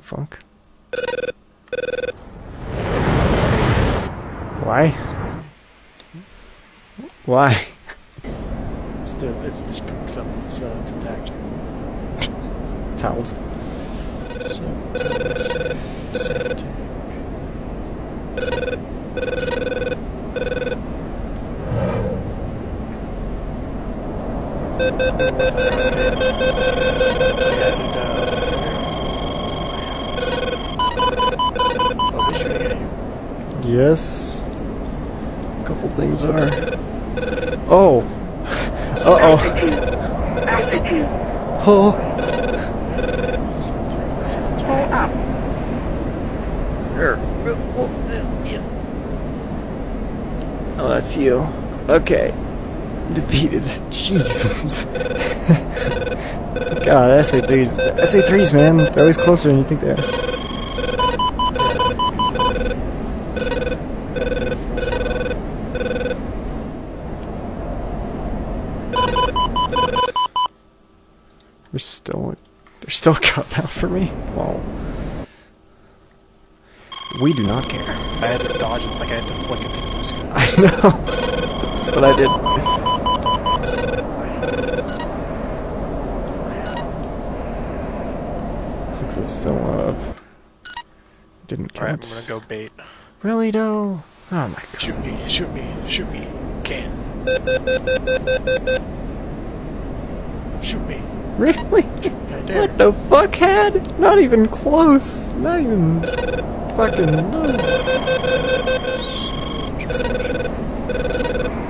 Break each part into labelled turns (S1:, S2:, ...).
S1: the fuck? Why? Why?
S2: It's to spook them, so it's attacked.
S1: Towels. Yes. A couple things are. Oh. Uh-oh.
S3: Altitude.
S1: Oh.
S3: Pull up.
S1: Oh, that's you. Okay. Defeated. Jesus. God, SA3s, man. They're always closer than you think they are. They're still cut out for me? Well, we do not care.
S2: I had to dodge it, like I had to flick it to use it.
S1: I know. That's what I did. Six is still up. Didn't count.
S2: Alright, I'm gonna go bait.
S1: Really, though? Oh my god.
S2: Shoot me, shoot me, shoot me. Can. Shoot me.
S1: Really?
S2: I dare.
S1: What the fuck, Had? Not even close. Not even fucking no.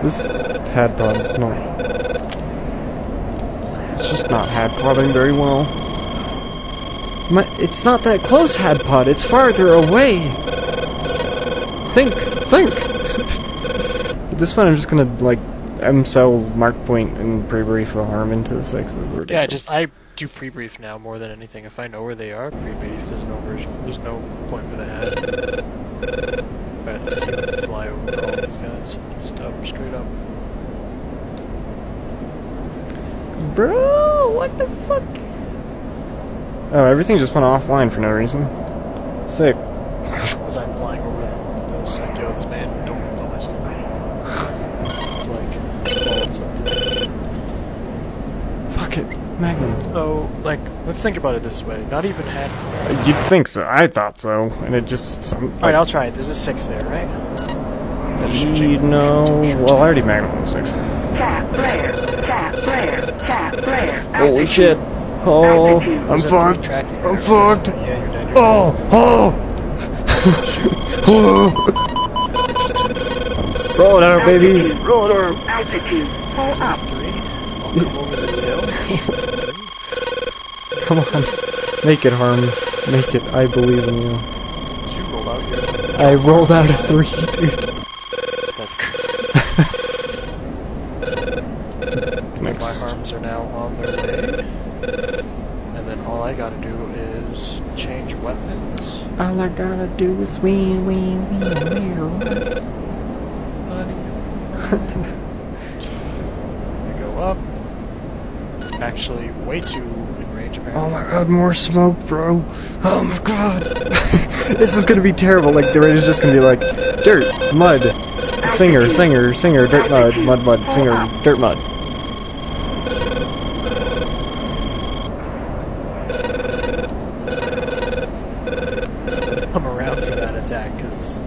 S1: This Had pod is not. It's just not Had podding very well. It's not that close, Had pod. It's farther away. Think. At this point, I'm just gonna like M-Cell's mark point and pre-brief a harm into the sixes.
S2: Yeah, I do pre-brief now more than anything. If I know where they are, pre-brief. There's no point for the hat. But let's see if I can fly over all these guys. Just up, straight up.
S1: Bro, what the fuck? Oh, everything just went offline for no reason. Sick.
S2: As I'm flying over them, I was like, yo, this man, don't mess with me. It's like, falling something.
S1: Fuck it, Magnum.
S2: So, like, let's think about it this way. Not even had.
S1: You'd think so. I thought so, and it just.
S2: Alright, I'll try it. There's a 6 there, right?
S1: No. Well, I already Magnum 6.
S3: Tap player. Tap player. Tap player.
S1: Holy shit. Oh, I'm fucked. I'm fucked.
S2: Yeah, you're dead.
S1: Oh. Roll it out, baby. Roll it out.
S3: Altitude. Pull up.
S2: 3. I'll come over this hill.
S1: Come on. Make it, Harm. Make it. I believe in you.
S2: You rolled out here.
S1: I rolled out a 3, dude.
S2: That's good. My
S1: Next.
S2: harms are now on their way. And then all I gotta do is change weapons.
S1: All I gotta do is win.
S2: I go up. Actually, way too in range apparently.
S1: Oh my god, more smoke, bro. Oh my god. This is gonna be terrible. Like, the rate is just gonna be like, dirt, mud, singer, dirt, mud, singer, dirt, mud.
S2: Come around for that attack, because...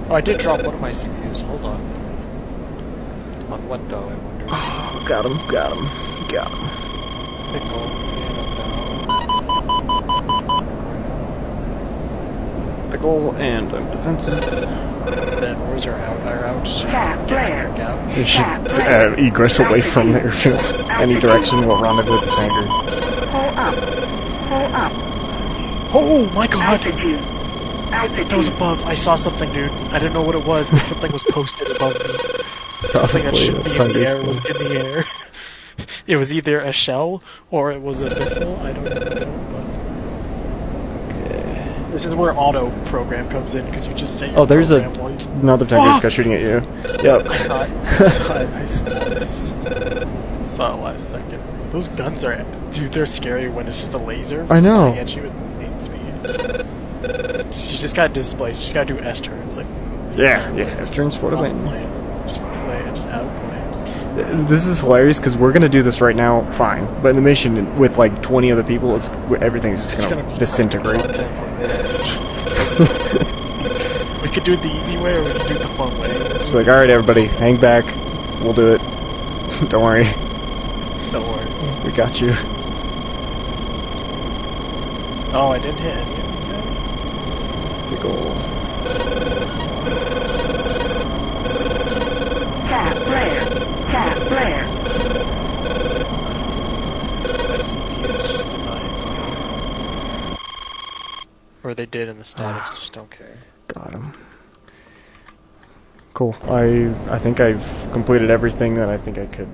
S2: Oh, I did drop one of my CPUs. Hold on. On what, though, I wonder?
S1: Oh, got him.
S2: Pickle.
S1: Pickle, and I'm defensive.
S2: Then where's our out? Our out is just
S3: Tap player.
S2: back out.
S1: We should egress away from the airfield. Any direction will rendezvous with the tanker.
S3: Pull up. Pull up.
S2: Oh my god!
S3: Altitude. Altitude.
S2: That was above. I saw something, dude. I didn't know what it was, but something was posted above me. Something that shouldn't be in the air was in the air. It was either a shell or it was a missile. I don't know. But this is where auto program comes in because you just say.
S1: Oh, there's
S2: voice.
S1: another tanker guy shooting at you. Yep.
S2: I saw it. I saw it last second. Those guns are, dude, they're scary when it's just a laser.
S1: I know.
S2: Flying at you at insane speed. You just gotta displace. You just gotta do S turns, like.
S1: Yeah, S turns for the win.
S2: Just play it, just outplay.
S1: This is hilarious because we're gonna do this right now, fine. But in the mission with like 20 other people, everything's just gonna disintegrate.
S2: We could do it the easy way, or we could do it the fun way.
S1: It's like, all right, everybody, hang back. We'll do it. Don't worry,
S2: Don't worry.
S1: we got you.
S2: Oh, I didn't hit any of these guys.
S1: The goals.
S3: Tap flare. Tap flare.
S2: My CPU's just denied. Or they did in the statics, just don't care.
S1: Got him. Cool. I think I've completed everything that I think I could.